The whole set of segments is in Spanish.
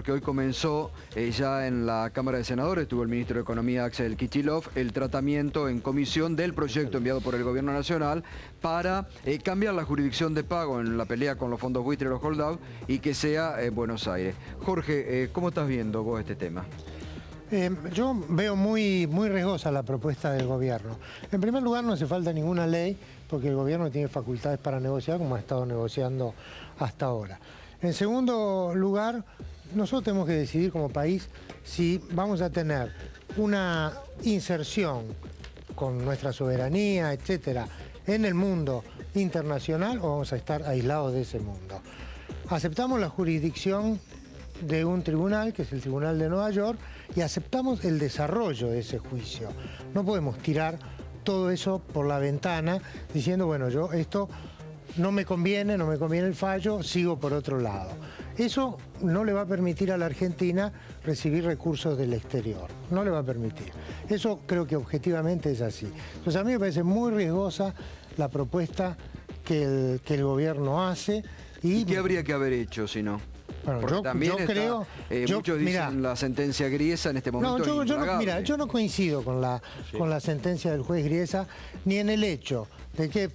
porque hoy comenzó ya en la Cámara de Senadores, estuvo el ministro de Economía Axel Kicillof, el tratamiento en comisión del proyecto enviado por el Gobierno Nacional para cambiar la jurisdicción de pago en la pelea con los fondos buitre y los hold-out y que sea Buenos Aires. Jorge, ¿cómo estás viendo vos este tema? Yo veo muy riesgosa la propuesta del gobierno. En primer lugar, no hace falta ninguna ley porque el gobierno tiene facultades para negociar como ha estado negociando hasta ahora. En segundo lugar, nosotros tenemos que decidir como país si vamos a tener una inserción con nuestra soberanía, etcétera, en el mundo internacional o vamos a estar aislados de ese mundo. Aceptamos la jurisdicción de un tribunal, que es el Tribunal de Nueva York, y aceptamos el desarrollo de ese juicio. No podemos tirar todo eso por la ventana diciendo, bueno, yo esto no me conviene el fallo, sigo por otro lado. Eso no le va a permitir a la Argentina recibir recursos del exterior, no le va a permitir. Eso creo que objetivamente es así. Entonces a mí me parece muy riesgosa la propuesta que el gobierno hace. ¿Y qué habría que haber hecho si no? Bueno, yo creo... muchos dicen la sentencia Griesa en este momento. No, yo no coincido con la sentencia del juez Griesa, ni en el hecho de que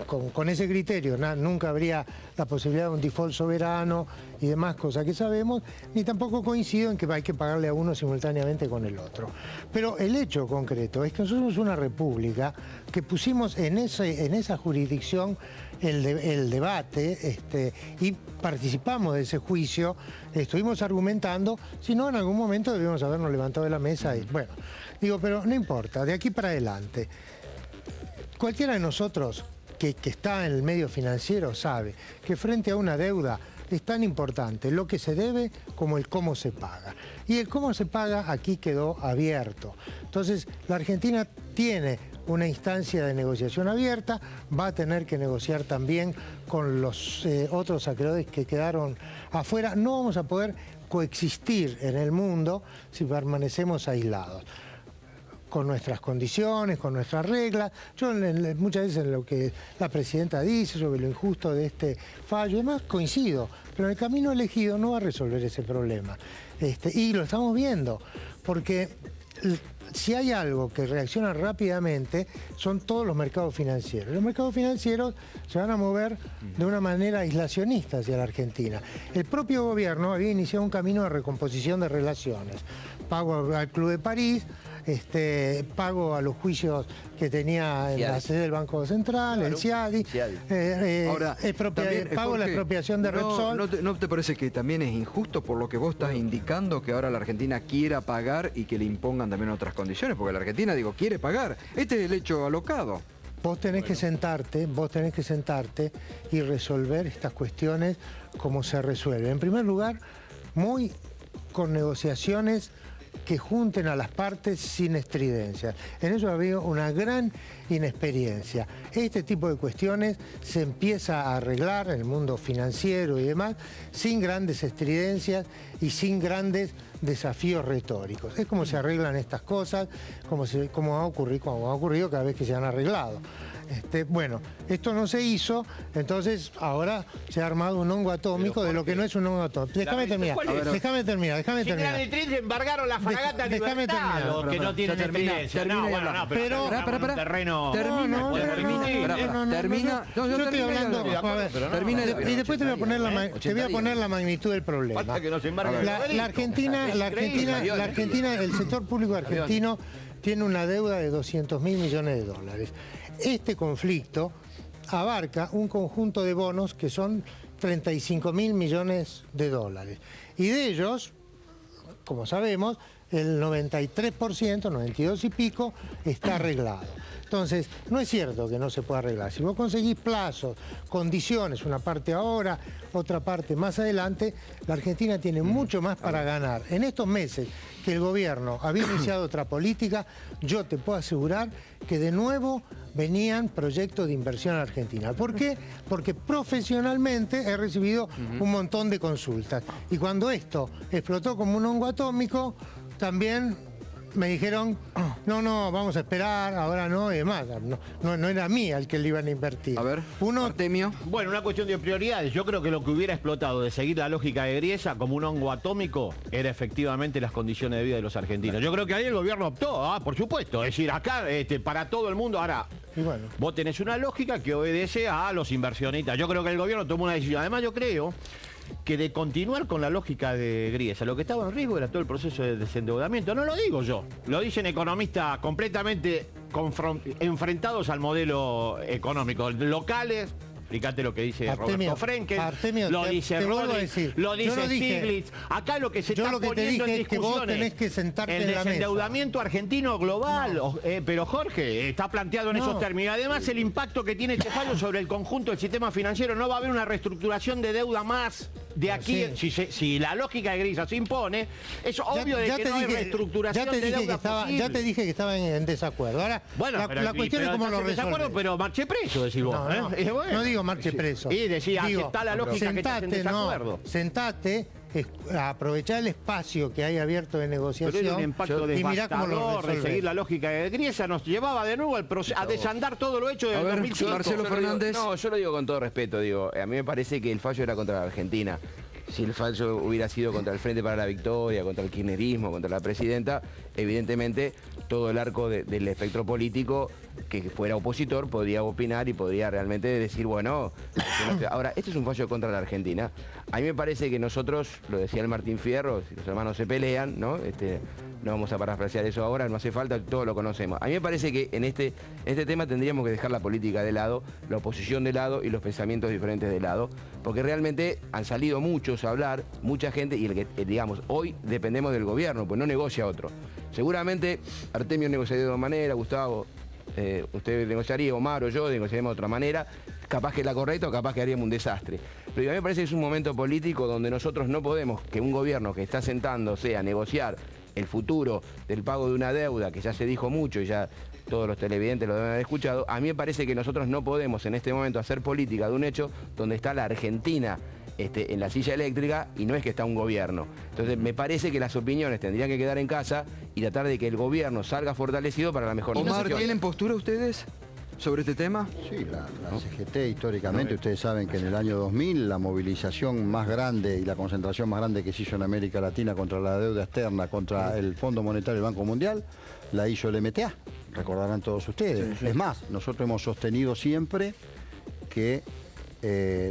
con ese criterio nunca habría la posibilidad de un default soberano y demás cosas que sabemos, ni tampoco coincido en que hay que pagarle a uno simultáneamente con el otro. Pero el hecho concreto es que nosotros somos una república que pusimos en esa jurisdicción el debate y participamos de ese juicio, estuvimos argumentando, si no en algún momento debíamos habernos levantado de la mesa y bueno, digo, pero no importa, de aquí para adelante. Cualquiera de nosotros que está en el medio financiero sabe que frente a una deuda es tan importante lo que se debe como el cómo se paga. Y el cómo se paga aquí quedó abierto. Entonces, la Argentina tiene una instancia de negociación abierta, va a tener que negociar también con los otros acreedores que quedaron afuera. No vamos a poder coexistir en el mundo si permanecemos aislados, con nuestras condiciones, con nuestras reglas. Yo muchas veces en lo que la presidenta dice sobre lo injusto de este fallo, además coincido, pero el camino elegido no va a resolver ese problema. Y lo estamos viendo, porque si hay algo que reacciona rápidamente son todos los mercados financieros. Los mercados financieros se van a mover de una manera aislacionista hacia la Argentina. El propio gobierno había iniciado un camino de recomposición de relaciones. Pago al Club de París, pago a los juicios que tenía en la sede del Banco Central, claro, el CIADI, ahora, pago la expropiación de Repsol. ¿No te parece que también es injusto por lo que vos estás indicando que ahora la Argentina quiera pagar y que le impongan también otras condiciones? Porque la Argentina, digo, quiere pagar. Este es el hecho alocado. Vos tenés que sentarte y resolver estas cuestiones como se resuelven. En primer lugar, con negociaciones que junten a las partes sin estridencia. En eso ha habido una gran inexperiencia. Este tipo de cuestiones se empieza a arreglar en el mundo financiero y demás sin grandes estridencias y sin grandes desafíos retóricos. Es como se arreglan estas cosas, como ha ocurrido cada vez que se han arreglado. Bueno, esto no se hizo, entonces ahora se ha armado un hongo atómico de lo que no es un hongo atómico. Déjame terminar. General Electric embargaron la fragata Libertad. Los que no tienen experiencia. No, bueno, no, pero para. Terreno. Termina. Yo estoy hablando. Y después te voy a poner la magnitud del problema. La Argentina, el sector público argentino tiene una deuda de 200.000 millones de dólares. Este conflicto abarca un conjunto de bonos que son 35.000 millones de dólares. Y de ellos, como sabemos, el 93%, 92 y pico, está arreglado. Entonces, no es cierto que no se pueda arreglar. Si vos conseguís plazos, condiciones, una parte ahora, otra parte más adelante, la Argentina tiene mucho más para ganar. En estos meses que el gobierno había iniciado otra política, yo te puedo asegurar que de nuevo venían proyectos de inversión a la Argentina. ¿Por qué? Porque profesionalmente he recibido un montón de consultas. Y cuando esto explotó como un hongo atómico, también me dijeron, no, vamos a esperar, ahora no, y demás. No era a mí al que le iban a invertir. A ver, Artemio. Bueno, una cuestión de prioridades. Yo creo que lo que hubiera explotado de seguir la lógica de Griesa como un hongo atómico era efectivamente las condiciones de vida de los argentinos. Yo creo que ahí el gobierno optó, por supuesto. Es decir, acá para todo el mundo, ahora, bueno, vos tenés una lógica que obedece a los inversionistas. Yo creo que el gobierno tomó una decisión. Además, yo creo que de continuar con la lógica de Griesa, lo que estaba en riesgo era todo el proceso de desendeudamiento. No lo digo yo, lo dicen economistas completamente enfrentados al modelo económico, locales. Fíjate lo que dice Roberto Frenkel, lo dice Rodríguez, lo dice Stiglitz. Acá lo que se está poniendo en discusión es el desendeudamiento argentino global. Pero Jorge, está planteado en esos términos. Además, el impacto que tiene este fallo sobre el conjunto del sistema financiero. No va a haber una reestructuración de deuda más de aquí. Si la lógica de Griesa se impone, es obvio de que no hay reestructuración de deuda posible. Ya te dije que estaba en desacuerdo. Ahora, bueno, la cuestión es cómo lo resuelve. Pero marche preso, decís vos. No digo marche preso. Y decía, está la lógica que estás en desacuerdo. Sentate, aprovechar el espacio que hay abierto de negociación. Pero era un impacto devastador de seguir la lógica de Griesa, nos llevaba de nuevo a desandar todo lo hecho de 2005. Marcelo Fernández. No, yo lo digo con todo respeto, a mí me parece que el fallo era contra la Argentina. Si el fallo hubiera sido contra el Frente para la Victoria, contra el kirchnerismo, contra la presidenta, evidentemente todo el arco del espectro político que fuera opositor podría opinar y podría realmente decir, bueno, ahora, este es un fallo contra la Argentina. A mí me parece que nosotros, lo decía el Martín Fierro, si los hermanos se pelean, ¿no? No vamos a parafrasear eso ahora, no hace falta, todos lo conocemos. A mí me parece que en este tema tendríamos que dejar la política de lado, la oposición de lado y los pensamientos diferentes de lado, porque realmente han salido muchos a hablar, mucha gente, y digamos, hoy dependemos del gobierno, pues no negocia otro. Seguramente Artemio negociaría de otra manera, Gustavo, usted negociaría, Omar o yo negociaríamos de otra manera, capaz que es la correcta o capaz que haríamos un desastre. Pero a mí me parece que es un momento político donde nosotros no podemos que un gobierno que está sentándose a negociar el futuro del pago de una deuda, que ya se dijo mucho y ya todos los televidentes lo deben haber escuchado, a mí me parece que nosotros no podemos en este momento hacer política de un hecho donde está la Argentina en la silla eléctrica y no es que está un gobierno. Entonces me parece que las opiniones tendrían que quedar en casa y tratar de que el gobierno salga fortalecido para la mejor Omar, ¿tienen postura ustedes sobre este tema? Sí, la CGT históricamente, ustedes saben que en el año 2000 la movilización más grande y la concentración más grande que se hizo en América Latina contra la deuda externa, contra el Fondo Monetario y el Banco Mundial, la hizo el MTA, recordarán todos ustedes. Sí. Es más, nosotros hemos sostenido siempre que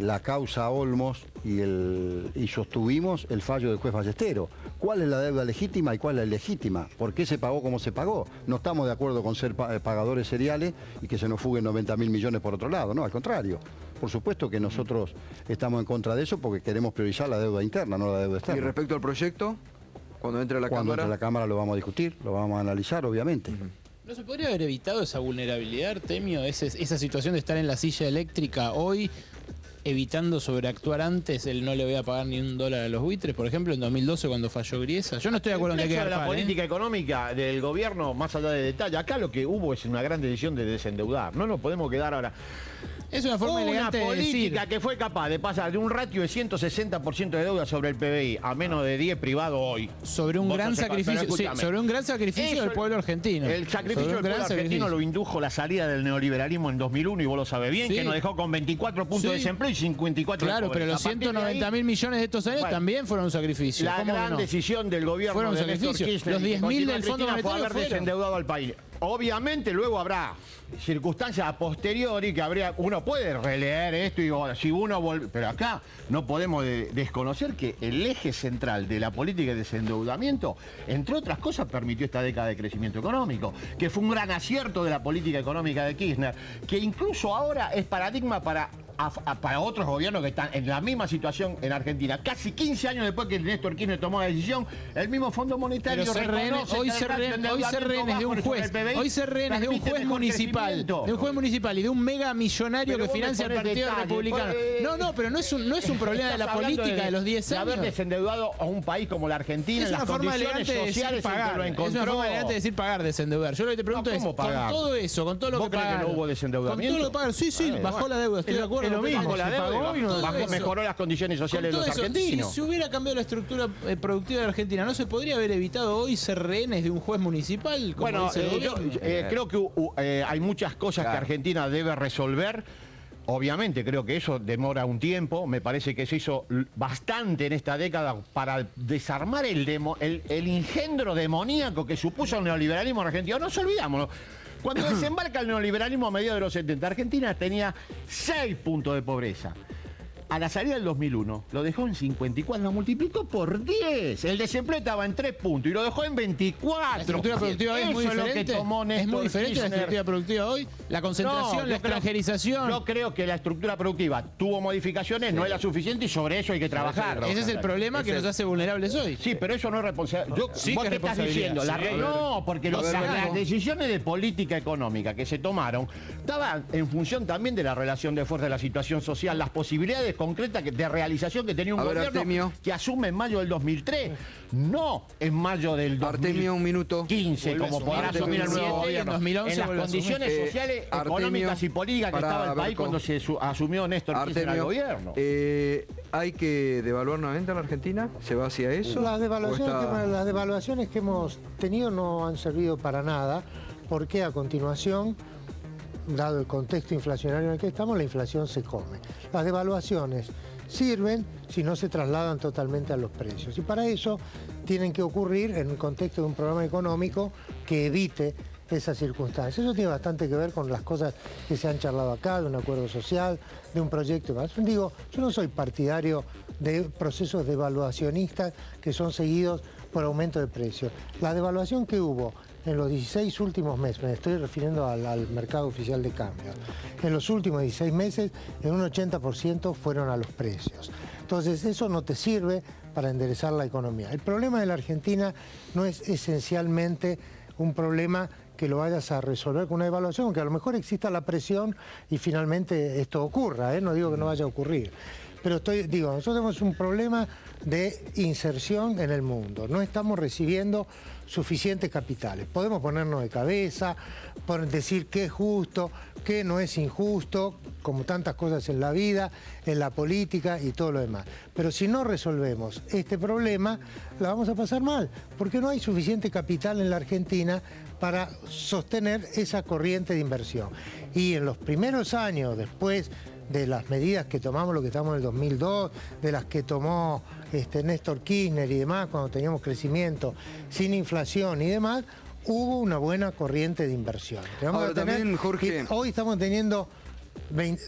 la causa Olmos y sostuvimos el fallo del juez Ballesteros. ¿Cuál es la deuda legítima y cuál es la ilegítima? ¿Por qué se pagó como se pagó? No estamos de acuerdo con ser pagadores seriales y que se nos fuguen 90.000 millones por otro lado, no, al contrario. Por supuesto que nosotros estamos en contra de eso porque queremos priorizar la deuda interna, no la deuda externa. ¿Y respecto al proyecto? Cuando entre a la Cámara. Cuando entre a la Cámara lo vamos a discutir, lo vamos a analizar, obviamente. ¿No se podría haber evitado esa vulnerabilidad, Artemio? Esa situación de estar en la silla eléctrica hoy, evitando sobreactuar antes el no le voy a pagar ni $1 a los buitres, por ejemplo, en 2012 cuando falló Griesa? Yo no estoy de acuerdo en que hay que dar la política económica del gobierno, más allá de detalle. Acá lo que hubo es una gran decisión de desendeudar. No nos podemos quedar ahora. Es una forma elegante de decir. Una política que fue capaz de pasar de un ratio de 160% de deuda sobre el PBI a menos de 10 privado hoy. Sobre un gran sacrificio, sí, sobre un gran sacrificio del pueblo argentino. El sacrificio del pueblo argentino lo indujo la salida del neoliberalismo en 2001 y vos lo sabés bien, que nos dejó con 24 puntos de desempleo y 54 Claro, pero los 190.000 millones de estos años también fueron un sacrificio. La gran decisión del gobierno fueron de Néstor Kirchner, los 10.000 del Fondo Monetario fue haber desendeudado al país. Obviamente luego habrá circunstancias a posteriori que uno puede releer esto y si uno vuelve, pero acá no podemos desconocer que el eje central de la política de desendeudamiento, entre otras cosas, permitió esta década de crecimiento económico, que fue un gran acierto de la política económica de Kirchner, que incluso ahora es paradigma para otros gobiernos que están en la misma situación en Argentina. Casi 15 años después que Néstor Kirchner tomó la decisión, el mismo Fondo Monetario hoy se rehenes de un juez, municipal y de un mega millonario que financia el Partido Republicano. No, pero no es un problema de la política de los 10 años. De haber desendeudado a un país como la Argentina, es una forma elegante de decir pagar. Es una forma elegante de decir pagar, desendeudar. Yo lo que te pregunto es, con todo eso, con todo lo que pagaron, ¿no hubo desendeudamiento? Con todo lo que pagaron, sí, bajó la deuda, estoy de acuerdo. acuerdo es lo mismo, con la se deuda, pagó y no mejoró las condiciones sociales de Con los todo eso, argentinos. si se hubiera cambiado la estructura productiva de Argentina, ¿no se podría haber evitado hoy ser rehenes de un juez municipal? Como Bueno, dice el gobierno? creo que hay muchas cosas que Argentina debe resolver. Obviamente creo que eso demora un tiempo, me parece que se hizo bastante en esta década para desarmar el engendro demoníaco que supuso el neoliberalismo argentino. No nos olvidamos, cuando desembarca el neoliberalismo a mediados de los 70, Argentina tenía 6 puntos de pobreza. A la salida del 2001 lo dejó en 54, lo multiplicó por 10. El desempleo estaba en 3 puntos y lo dejó en 24. La estructura productiva hoy es muy diferente. Es muy diferente la estructura productiva hoy. La concentración, la extranjerización. Yo creo que la estructura productiva tuvo modificaciones, no es la suficiente y sobre eso hay que trabajar. Ese es el problema que nos hace vulnerables hoy. Sí, pero eso no es responsabilidad. Sí, ¿Vos que qué es estás responsabilidad. diciendo? No, porque las decisiones de política económica que se tomaron estaban en función también de la relación de fuerza de la situación social, las posibilidades concretas de realización que tenía un gobierno Artemio, que asume en mayo del 2003, no en mayo del 2015, como podrá asumir el nuevo gobierno. En las condiciones sociales, económicas y políticas que estaba el país cuando se asumió Néstor Kirchner al gobierno. ¿Hay que devaluar nuevamente a la Argentina? ¿Se va hacia eso? Las devaluaciones que hemos tenido no han servido para nada, porque a continuación, dado el contexto inflacionario en el que estamos, la inflación se come. Las devaluaciones sirven si no se trasladan totalmente a los precios. Y para eso tienen que ocurrir en el contexto de un programa económico que evite esas circunstancias. Eso tiene bastante que ver con las cosas que se han charlado acá, de un acuerdo social, de un proyecto más. Digo, yo no soy partidario de procesos devaluacionistas que son seguidos por aumento de precios. La devaluación que hubo en los 16 últimos meses, me estoy refiriendo al mercado oficial de cambio, en los últimos 16 meses, en un 80% fueron a los precios. Entonces, eso no te sirve para enderezar la economía. El problema de la Argentina no es esencialmente un problema que lo vayas a resolver con una devaluación, aunque a lo mejor exista la presión y finalmente esto ocurra, no digo que no vaya a ocurrir. Pero nosotros tenemos un problema de inserción en el mundo. No estamos recibiendo suficientes capitales. Podemos ponernos de cabeza, decir qué es justo, qué no es injusto, como tantas cosas en la vida, en la política y todo lo demás. Pero si no resolvemos este problema, la vamos a pasar mal, porque no hay suficiente capital en la Argentina para sostener esa corriente de inversión. Y en los primeros años, después de las medidas que tomamos, lo que estamos en el 2002, de las que tomó Néstor Kirchner y demás, cuando teníamos crecimiento sin inflación y demás, hubo una buena corriente de inversión. Ahora también, Jorge, hoy estamos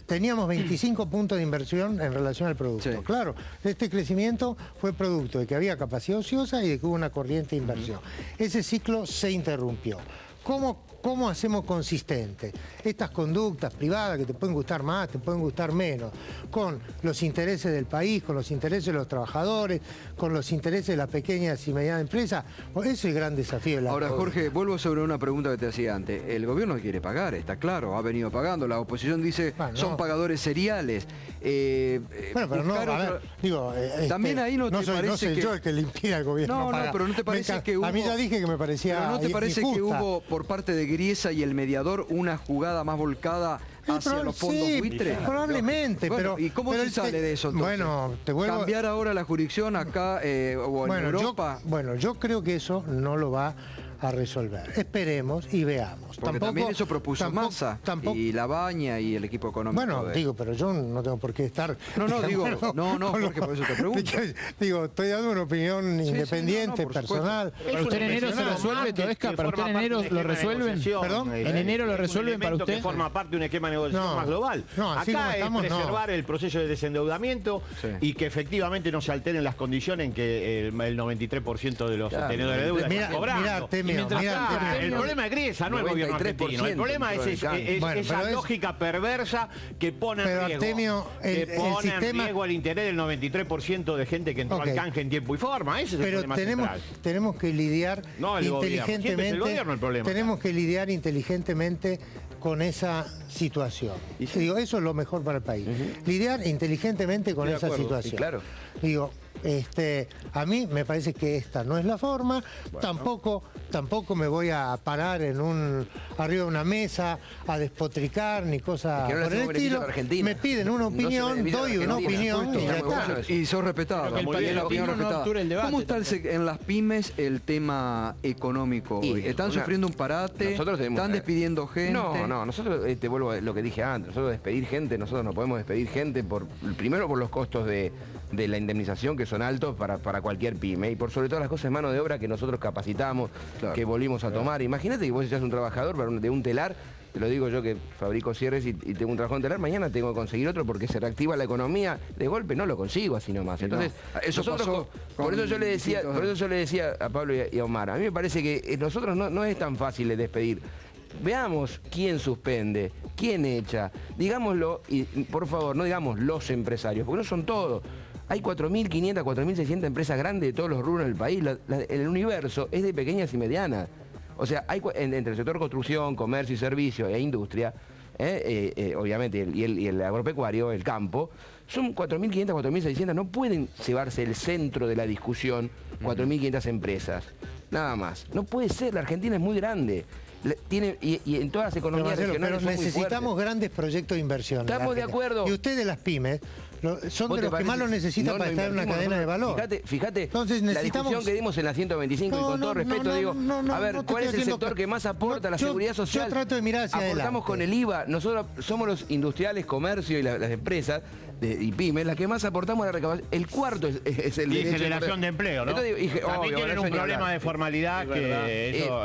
teníamos 25 puntos de inversión en relación al producto. Sí. Claro, este crecimiento fue producto de que había capacidad ociosa y de que hubo una corriente de inversión. Ese ciclo se interrumpió. ¿Cómo hacemos consistente estas conductas privadas que te pueden gustar más, te pueden gustar menos, con los intereses del país, con los intereses de los trabajadores, con los intereses de las pequeñas y medianas empresas? Ese es el gran desafío de la Ahora, Jorge, vuelvo sobre una pregunta que te hacía antes. El gobierno quiere pagar, está claro, ha venido pagando. La oposición dice son pagadores seriales. Bueno, pero no, a ver, digo... también ahí no te parece no soy que... yo el que le impide al gobierno pagar. No, pero no te parece que hubo... A mí ya dije que me parecía Pero no te parece injusta. que hubo por parte de Griesa y el mediador una jugada más volcada hacia los fondos buitres? Probablemente, bueno, pero... ¿y cómo se sale de eso entonces? Bueno, te vuelvo... ¿Cambiar ahora la jurisdicción acá o en Europa? Yo creo que eso no lo va a resolver. Esperemos y veamos. Porque también eso propuso Massa y Labaña y el equipo económico. Bueno, digo, pero yo no tengo por qué estar... No, Jorge, por eso te pregunto. Digo, estoy dando una opinión independiente, personal. ¿Para usted en enero se resuelve, Todesca? ¿Para usted en enero lo resuelven? ¿Perdón? ¿En enero lo resuelven para usted? Que forma parte de un esquema de negociación más global. Acá es preservar el proceso de desendeudamiento y que efectivamente no se alteren las condiciones en que el 93% de los sostenedores de deuda están cobrando. El problema de Griesa, no el gobierno argentino. El problema es esa lógica perversa que pone en riesgo el interés del 93% de gente que entró al canje en tiempo y forma. Ese es el problema central. Tenemos que lidiar inteligentemente con esa situación. Digo, eso es lo mejor para el país. Lidiar inteligentemente con esa situación. Claro. Digo, A mí me parece que esta no es la forma, tampoco me voy a parar arriba de una mesa a despotricar ni cosa por el estilo. Me piden una opinión, doy una opinión y ya está. Y sos respetado. ¿Cómo está en las pymes el tema económico hoy? ¿Están sufriendo un parate? ¿Están despidiendo gente? No, nosotros, te vuelvo a lo que dije antes, nosotros despedir gente, nosotros no podemos despedir gente primero por los costos de la indemnización, que son altos para cualquier pyme, y por sobre todas las cosas mano de obra que nosotros capacitamos, que volvimos a tomar. Imagínate que vos seas un trabajador de un telar, te lo digo yo que fabrico cierres y tengo un trabajo en telar, mañana tengo que conseguir otro porque se reactiva la economía, de golpe no lo consigo así nomás. Entonces, eso pasó por eso yo le decía a Pablo y a Omar, a mí me parece que nosotros no es tan fácil de despedir. Veamos quién suspende, quién echa, digámoslo, y por favor, no digamos los empresarios, porque no son todos. Hay 4.500, 4.600 empresas grandes de todos los rubros del país. El universo es de pequeñas y medianas. O sea, hay entre el sector construcción, comercio y servicio e industria, obviamente, y el agropecuario, el campo, son 4.500, 4.600. No pueden llevarse el centro de la discusión 4.500 empresas. Nada más. No puede ser, la Argentina es muy grande. Y en todas las economías regionales pero necesitamos grandes proyectos de inversión. Estamos de acuerdo. Y ustedes, las pymes, son de los que más lo necesitan para estar en una cadena de valor. Fíjate, entonces, la discusión que dimos en la 125, y con todo respeto digo, a ver, ¿cuál es el sector que más aporta a la seguridad social? Yo trato de mirar hacia adelante. Aportamos con el IVA, nosotros somos los industriales, comercio y las empresas y pymes, las que más aportamos a la recaudación. El cuarto es el derecho generación de empleo, ¿no? Entonces, también tienen un problema de formalidad que eso...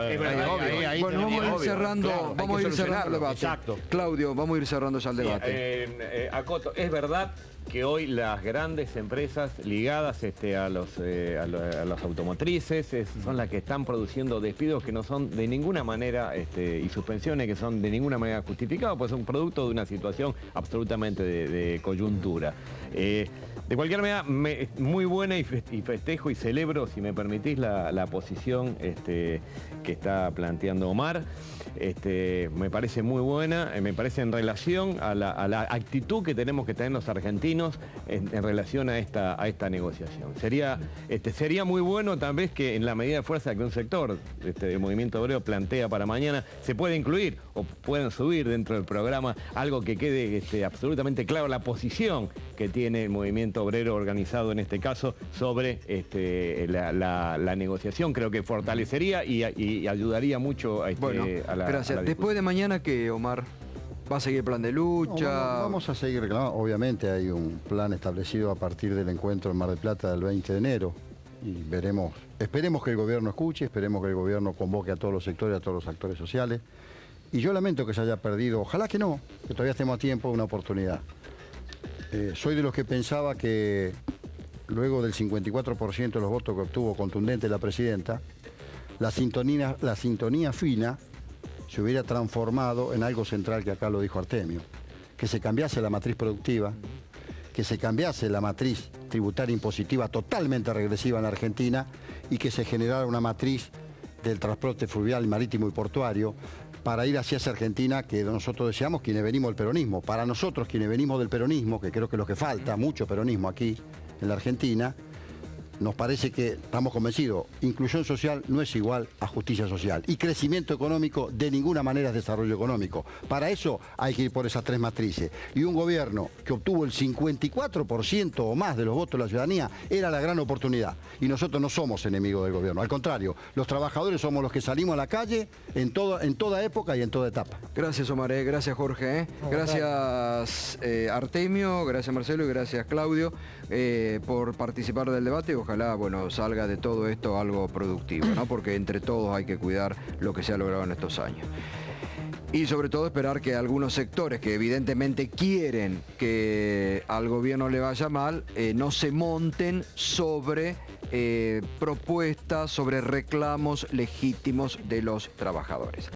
Bueno, vamos a ir cerrando, vamos a ir cerrando el debate. Exacto. Claudio, vamos a ir cerrando ya el debate. Acoto, es verdad que hoy las grandes empresas ligadas a los automotrices son las que están produciendo despidos que no son de ninguna manera y suspensiones que son de ninguna manera justificadas, pues son producto de una situación absolutamente de coyuntura. De cualquier manera, muy buena y festejo y celebro, si me permitís, la posición que está planteando Omar. Me parece muy buena, me parece en relación a la actitud que tenemos que tener los argentinos en relación a esta negociación. Sería muy bueno tal vez que en la medida de fuerza que un sector del movimiento obrero plantea para mañana, se pueda incluir o puedan subir dentro del programa algo que quede absolutamente claro la posición que tiene el movimiento obrero organizado en este caso sobre la negociación. Creo que fortalecería y ayudaría mucho a la gracias. Después de mañana, ¿qué, Omar? ¿Va a seguir el plan de lucha? No, vamos a seguir reclamando. Obviamente hay un plan establecido a partir del encuentro en Mar del Plata del 20 de enero. Y veremos, esperemos que el gobierno escuche, esperemos que el gobierno convoque a todos los sectores, a todos los actores sociales. Y yo lamento que se haya perdido, ojalá que no, que todavía estemos a tiempo, una oportunidad. Soy de los que pensaba que luego del 54% de los votos que obtuvo contundente la presidenta, la sintonía fina se hubiera transformado en algo central, que acá lo dijo Artemio, que se cambiase la matriz productiva, que se cambiase la matriz tributaria impositiva totalmente regresiva en la Argentina y que se generara una matriz del transporte fluvial, marítimo y portuario para ir hacia esa Argentina que nosotros deseamos quienes venimos del peronismo. Para nosotros quienes venimos del peronismo, que creo que es lo que falta, mucho peronismo aquí en la Argentina, nos parece que estamos convencidos, inclusión social no es igual a justicia social y crecimiento económico de ninguna manera es desarrollo económico. Para eso hay que ir por esas tres matrices. Y un gobierno que obtuvo el 54% o más de los votos de la ciudadanía era la gran oportunidad. Y nosotros no somos enemigos del gobierno, al contrario, los trabajadores somos los que salimos a la calle en toda época y en toda etapa. Gracias, Omar, gracias, Jorge, gracias, Artemio, gracias, Marcelo, y gracias, Claudio, por participar del debate. Ojalá, bueno, salga de todo esto algo productivo, ¿no? Porque entre todos hay que cuidar lo que se ha logrado en estos años. Y sobre todo esperar que algunos sectores que evidentemente quieren que al gobierno le vaya mal, no se monten sobre propuestas, sobre reclamos legítimos de los trabajadores.